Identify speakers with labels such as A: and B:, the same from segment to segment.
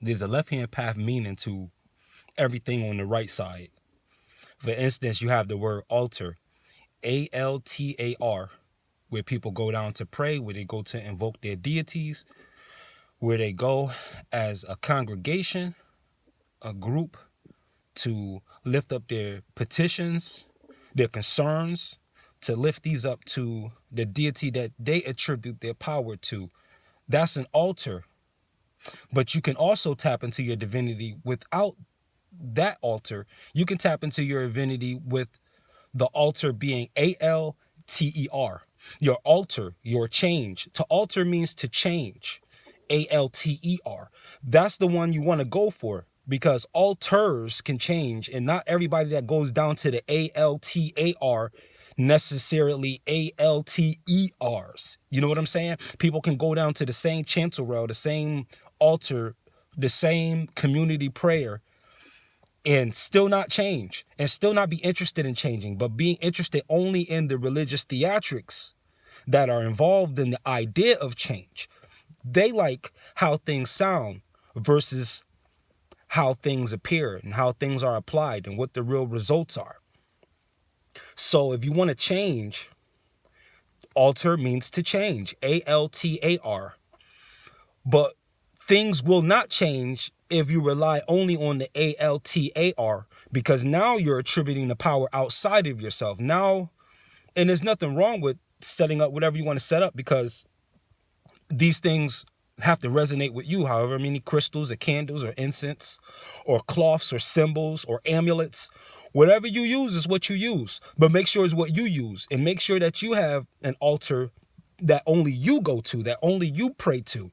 A: There's a left-hand path meaning to everything on the right side. For instance, you have the word altar, altar, where people go down to pray, where they go to invoke their deities, where they go as a congregation, a group, to lift up their petitions, their concerns, to lift these up to the deity that they attribute their power to. That's an altar. But you can also tap into your divinity without that altar. You can tap into your divinity with the altar being alter. Your altar, your change. To alter means to change. alter. That's the one you want to go for, because altars can change, and not everybody that goes down to the altar necessarily alters. You know what I'm saying? People can go down to the same chanterelle, the same altar, the same community prayer, and still not change, and still not be interested in changing, but being interested only in the religious theatrics that are involved in the idea of change. They like how things sound versus how things appear and how things are applied and what the real results are. So if you want to change, alter means to change, altar. But things will not change if you rely only on the altar, because now you're attributing the power outside of yourself. Now, and there's nothing wrong with setting up whatever you want to set up, because these things have to resonate with you. However many crystals or candles or incense or cloths or symbols or amulets, whatever you use is what you use. But make sure it's what you use, and make sure that you have an altar that only you go to, that only you pray to.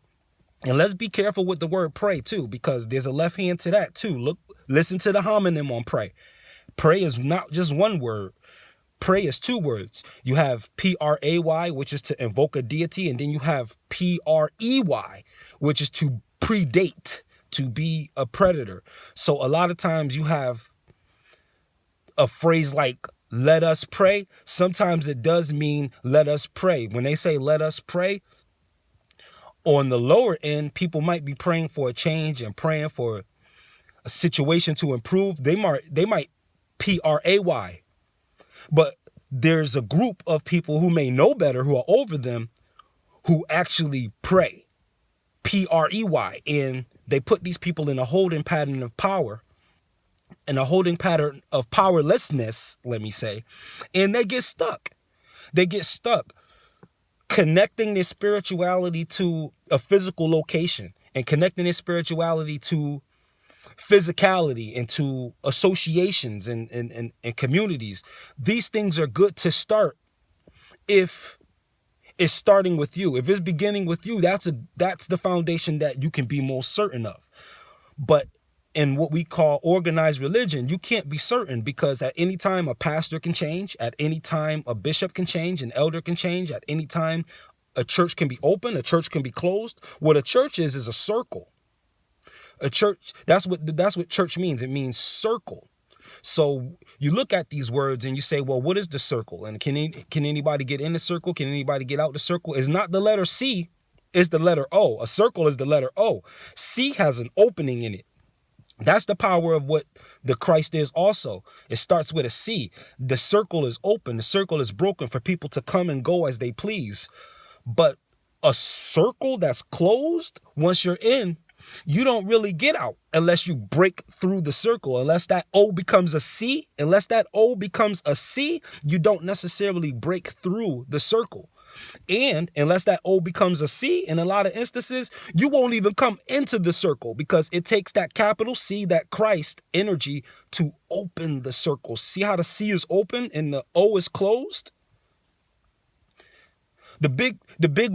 A: And let's be careful with the word pray too, because there's a left hand to that too. Listen to the homonym on pray. Pray is not just one word. Pray is two words. You have pray, which is to invoke a deity, and then you have prey, which is to predate, to be a predator. So a lot of times you have a phrase like let us pray. Sometimes it does mean let us pray. When they say let us pray, on the lower end, people might be praying for a change and praying for a situation to improve. They might pray. But there's a group of people who may know better, who are over them, who actually pray, prey, and they put these people in a holding pattern of power, and a holding pattern of powerlessness, let me say, and they get stuck. They get stuck connecting their spirituality to a physical location, and connecting their spirituality to physicality and to associations and communities. These things are good to start if it's starting with you. If it's beginning with you, that's the foundation that you can be most certain of. But in what we call organized religion, you can't be certain, because at any time a pastor can change, at any time a bishop can change, an elder can change, at any time a church can be open, a church can be closed. What a church is a circle. A church, that's what church means. It means circle. So you look at these words and you say, well, what is the circle? And can anybody get in the circle? Can anybody get out the circle? It's not the letter C, it's the letter O. A circle is the letter O. C has an opening in it. That's the power of what the Christ is also. It starts with a C. The circle is open. The circle is broken for people to come and go as they please. But a circle that's closed, once you're in, you don't really get out unless you break through the circle. Unless that O becomes a C, you don't necessarily break through the circle. And unless that O becomes a C, in a lot of instances, you won't even come into the circle, because it takes that capital C, that Christ energy, to open the circle. See how the C is open and the O is closed? The big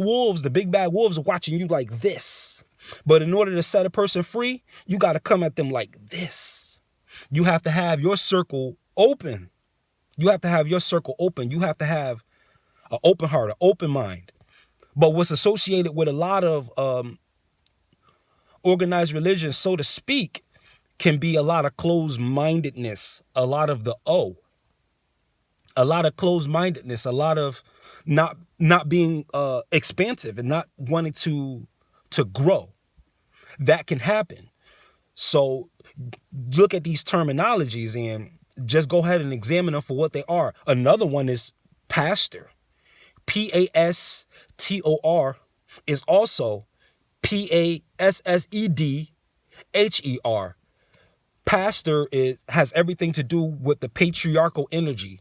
A: wolves, the big bad wolves are watching you like this. But in order to set a person free, you got to come at them like this. You have to have your circle open. You have to have your circle open. You have to have an open heart, an open mind. But what's associated with a lot of organized religion, so to speak, can be a lot of closed-mindedness, a lot of the O, a lot of closed-mindedness, a lot of not being expansive and not wanting to grow. That can happen. So look at these terminologies and just go ahead and examine them for what they are. Another one is pastor. Pastor is also Passedher. Pastor has everything to do with the patriarchal energy.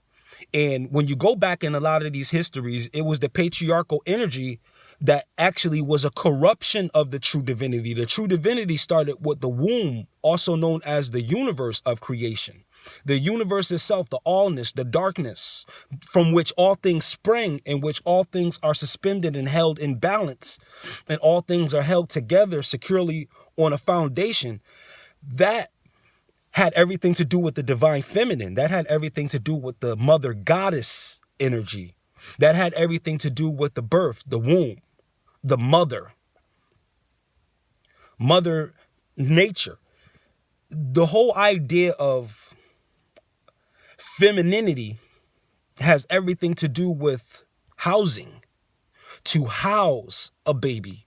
A: And when you go back in a lot of these histories, it was the patriarchal energy that actually was a corruption of the true divinity. The true divinity started with the womb, also known as the universe of creation. The universe itself, the allness, the darkness, from which all things spring, in which all things are suspended and held in balance, and all things are held together securely on a foundation, that had everything to do with the divine feminine. That had everything to do with the mother goddess energy. That had everything to do with the birth, the womb, the mother nature. The whole idea of femininity has everything to do with housing, to house a baby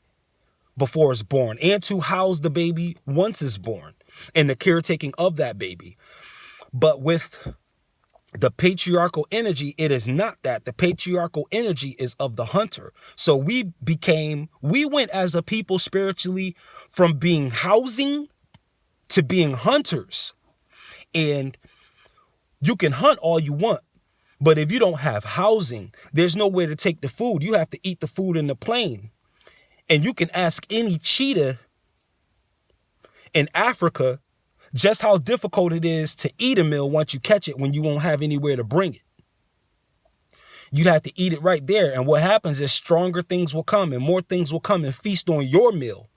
A: before it's born, and to house the baby once it's born, and the caretaking of that baby. But with the patriarchal energy, it is not that. The patriarchal energy is of the hunter. So we went as a people spiritually from being housing to being hunters. And you can hunt all you want, but if you don't have housing, there's nowhere to take the food. You have to eat the food in the plain. And you can ask any cheetah in Africa just how difficult it is to eat a meal once you catch it when you won't have anywhere to bring it. You'd have to eat it right there. And what happens is stronger things will come and more things will come and feast on your meal.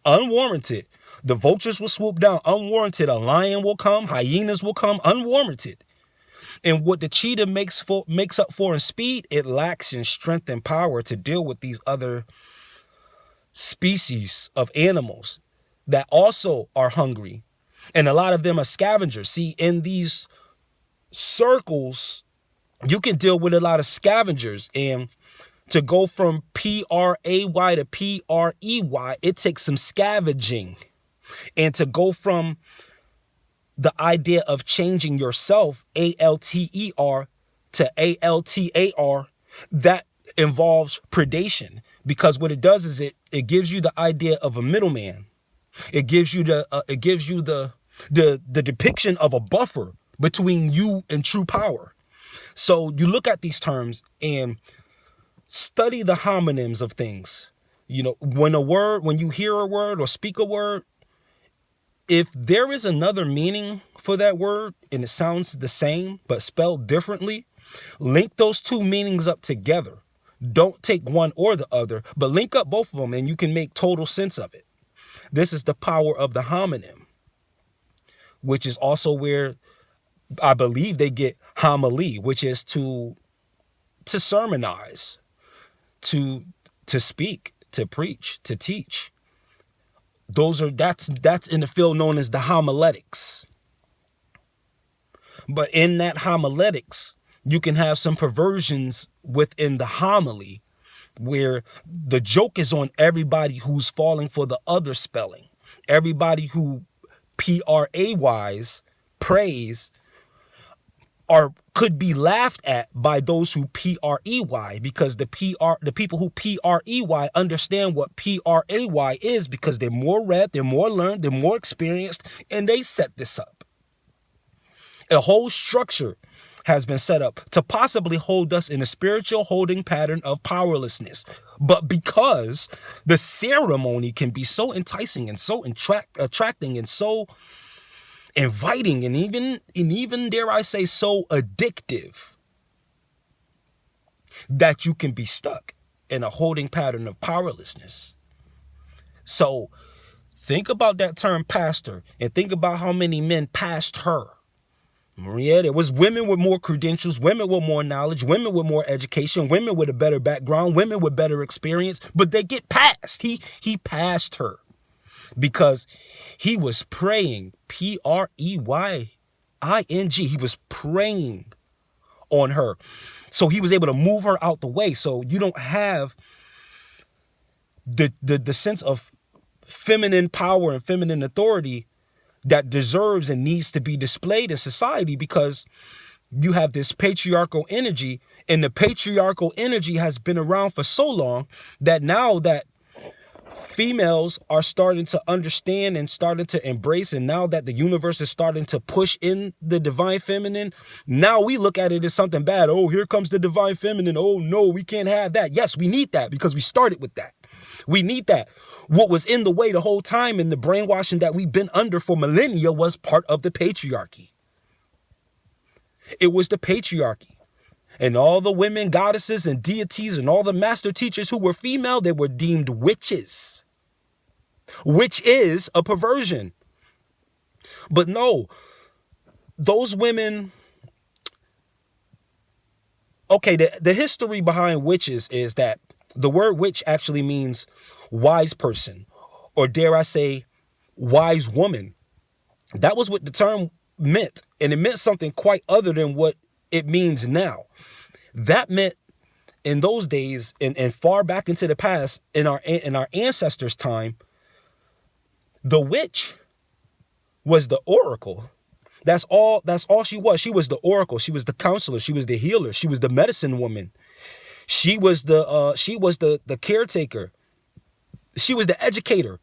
A: Unwarranted. The vultures will swoop down unwarranted. A lion will come. Hyenas will come unwarranted. And what the cheetah makes up for in speed, it lacks in strength and power to deal with these other species of animals that also are hungry. And a lot of them are scavengers. See, in these circles, you can deal with a lot of scavengers. And to go from P-R-A-Y to P-R-E-Y, it takes some scavenging. And to go from the idea of changing yourself, A-L-T-E-R, to A-L-T-A-R, that involves predation. Because what it does is it gives you the idea of a middleman. It gives you the depiction of a buffer between you and true power. So you look at these terms and study the homonyms of things. You know, when you hear a word or speak a word, if there is another meaning for that word and it sounds the same but spelled differently, link those two meanings up together. Don't take one or the other, but link up both of them and you can make total sense of it. This is the power of the homonym, which is also where I believe they get homily, which is to sermonize, to speak, to preach, to teach. That's in the field known as the homiletics. But in that homiletics, you can have some perversions within the homily where the joke is on everybody who's falling for the other spelling. Everybody who P-R-A-Y's praise could be laughed at by those who P-R-E-Y, because the people who P-R-E-Y understand what P-R-A-Y is because they're more read, they're more learned, they're more experienced, and they set this up. A whole structure has been set up to possibly hold us in a spiritual holding pattern of powerlessness. But because the ceremony can be so enticing and so attracting and so inviting and even dare I say so addictive, that you can be stuck in a holding pattern of powerlessness. So think about that term pastor and think about how many men passed her. Yeah, there was women with more credentials, women with more knowledge, women with more education, women with a better background, women with better experience, but they get passed. He passed her because he was praying, P-R-E-Y-I-N-G. He was praying on her. So he was able to move her out the way. So you don't have the sense of feminine power and feminine authority that deserves and needs to be displayed in society, because you have this patriarchal energy, and the patriarchal energy has been around for so long that now that females are starting to understand and starting to embrace, and now that the universe is starting to push in the divine feminine, now we look at it as something bad. Oh, here comes the divine feminine. Oh no, we can't have that. Yes, we need that because we started with that. We need that. What was in the way the whole time in the brainwashing that we've been under for millennia was part of the patriarchy. It was the patriarchy. And all the women, goddesses, and deities, and all the master teachers who were female, they were deemed witches, which is a perversion. But no, those women, okay, the history behind witches is that the word witch actually means wise person, or dare I say, wise woman. That was what the term meant, and it meant something quite other than what it means now. That meant in those days, and far back into the past, in our ancestors' time, the witch was the oracle. That's all she was. She was the oracle. She was the counselor. She was the healer. She was the medicine woman. She was the caretaker. She was the educator,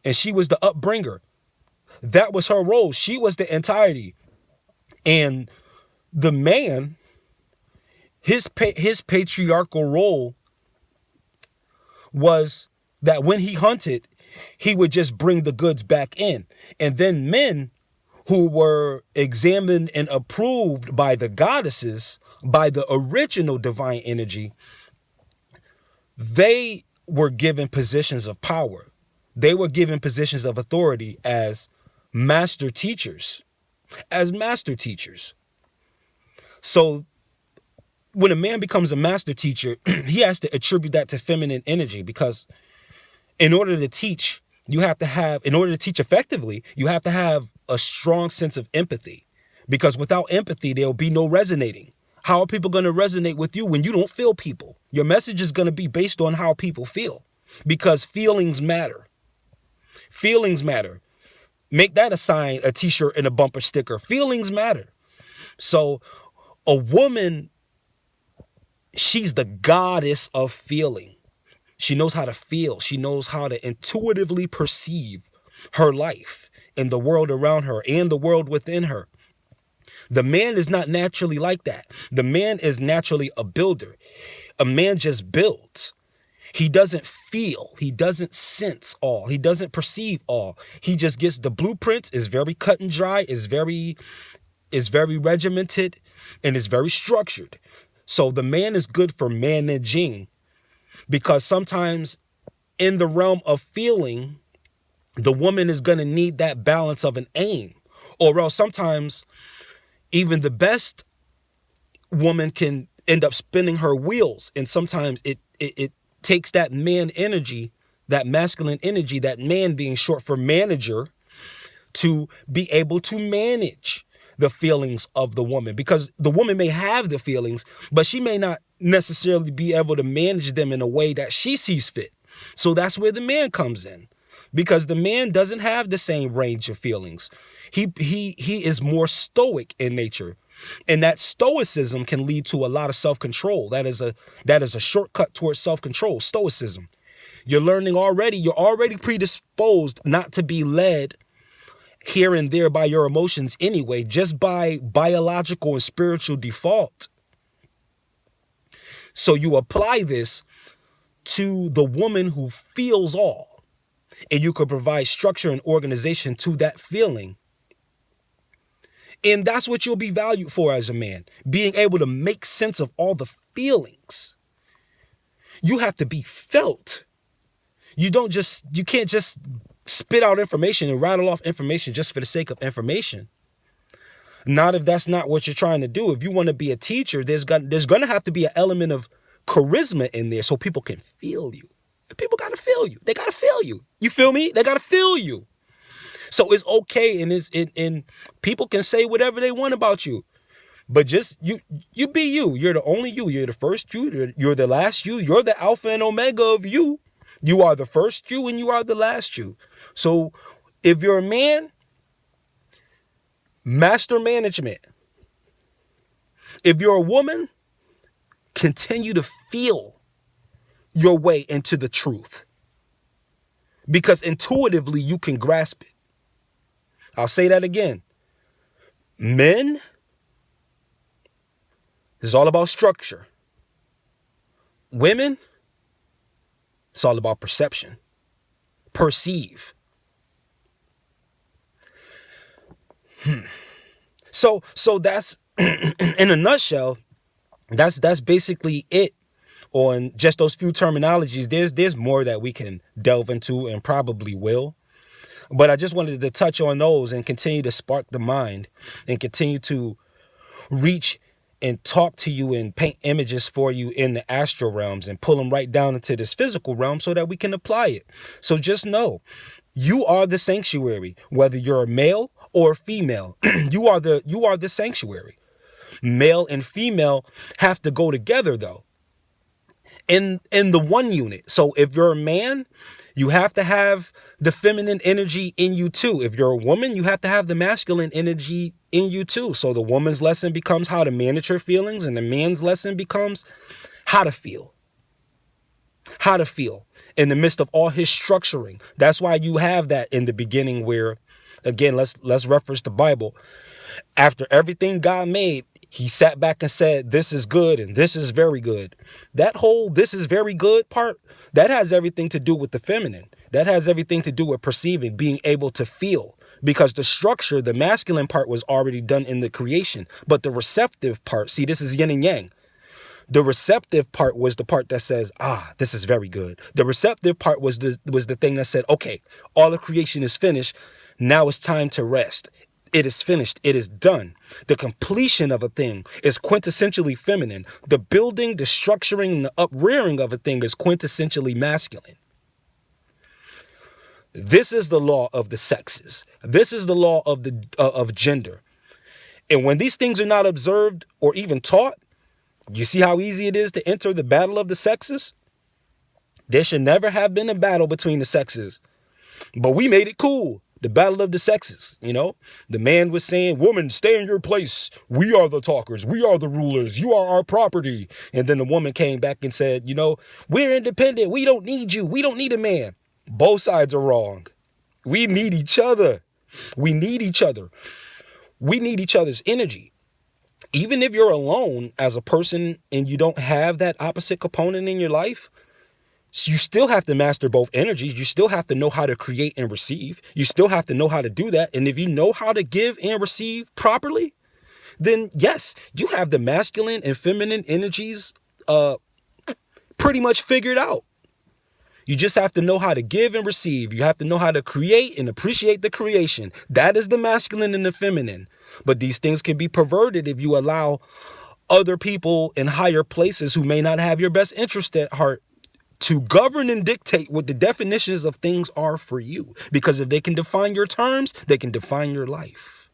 A: and she was the upbringer. That was her role. She was the entirety. And the man, his patriarchal role was that when he hunted, he would just bring the goods back in. And then men who were examined and approved by the goddesses, by the original divine energy, they were given positions of power. They were given positions of authority as master teachers. So when a man becomes a master teacher, he has to attribute that to feminine energy, because in order to teach effectively, you have to have a strong sense of empathy, because without empathy, there'll be no resonating. How are people going to resonate with you when you don't feel people? Your message is going to be based on how people feel, because feelings matter. Feelings matter. Make that a sign, a t-shirt, and a bumper sticker. Feelings matter. So a woman, she's the goddess of feeling. She knows how to feel. She knows how to intuitively perceive her life and the world around her and the world within her. The man is not naturally like that. The man is naturally a builder. A man just builds. He doesn't feel. He doesn't sense all. He doesn't perceive all. He just gets the blueprints, is very cut and dry, is very regimented, and is very structured. So the man is good for managing, because sometimes in the realm of feeling, the woman is going to need that balance of an aim, or else sometimes even the best woman can end up spinning her wheels. And sometimes it takes that man energy, that masculine energy, that man being short for manager, to be able to manage the feelings of the woman, because the woman may have the feelings, but she may not necessarily be able to manage them in a way that she sees fit. So that's where the man comes in, because the man doesn't have the same range of feelings. He is more stoic in nature, and that stoicism can lead to a lot of self-control. That is a shortcut towards self-control, stoicism. You're already predisposed not to be led here and there by your emotions anyway, just by biological and spiritual default. So you apply this to the woman who feels all, and you could provide structure and organization to that feeling. And that's what you'll be valued for as a man, being able to make sense of all the feelings. You have to be felt. You can't just spit out information and rattle off information just for the sake of information. Not if that's not what you're trying to do. If you want to be a teacher, there's going to have to be an element of charisma in there so people can feel you. People got to feel you. They got to feel you. You feel me? They got to feel you. So it's okay, and people can say whatever they want about you, but just you be you. You're the only you. You're the first you. You're the last you. You're the alpha and omega of you. You are the first you, and you are the last you. So if you're a man, Master management. If you're a woman, continue to feel your way into the truth, because intuitively you can grasp it. I'll say that again. Men, it's all about structure. Women, it's all about perception. Perceive. So that's in a nutshell, that's basically it on just those few terminologies. There's more that we can delve into and probably will. But I just wanted to touch on those and continue to spark the mind and continue to reach and talk to you and paint images for you in the astral realms and pull them right down into this physical realm so that we can apply it. So just know, you are the sanctuary, whether you're a male or a female. you are the sanctuary. Male and female have to go together though, in the one unit. So if you're a man, you have to have the feminine energy in you too. If you're a woman, you have to have the masculine energy in you too. So the woman's lesson becomes how to manage her feelings, and the man's lesson becomes how to feel. How to feel in the midst of all his structuring. That's why you have that in the beginning where, again, let's reference the Bible. After everything God made, he sat back and said, this is good and this is very good. That whole this is very good part, that has everything to do with the feminine. That has everything to do with perceiving, being able to feel. Because the structure, the masculine part was already done in the creation. But the receptive part, see, this is yin and yang. The receptive part was the part that says, this is very good. The receptive part was the thing that said, okay, all of creation is finished. Now it's time to rest. It is finished. It is done. The completion of a thing is quintessentially feminine. The building, the structuring, and the uprearing of a thing is quintessentially masculine. This is the law of the sexes. This is the law of gender. And when these things are not observed or even taught, you see how easy it is to enter the battle of the sexes? There should never have been a battle between the sexes. But we made it cool. The battle of the sexes, the man was saying, woman, stay in your place. We are the talkers. We are the rulers. You are our property. And then the woman came back and said, we're independent. We don't need you. We don't need a man. Both sides are wrong. We need each other. We need each other. We need each other's energy. Even if you're alone as a person and you don't have that opposite component in your life, you still have to master both energies. You still have to know how to create and receive. You still have to know how to do that. And if you know how to give and receive properly, then yes, you have the masculine and feminine energies pretty much figured out. You just have to know how to give and receive. You have to know how to create and appreciate the creation. That is the masculine and the feminine. But these things can be perverted if you allow other people in higher places who may not have your best interest at heart to govern and dictate what the definitions of things are for you. Because if they can define your terms, they can define your life.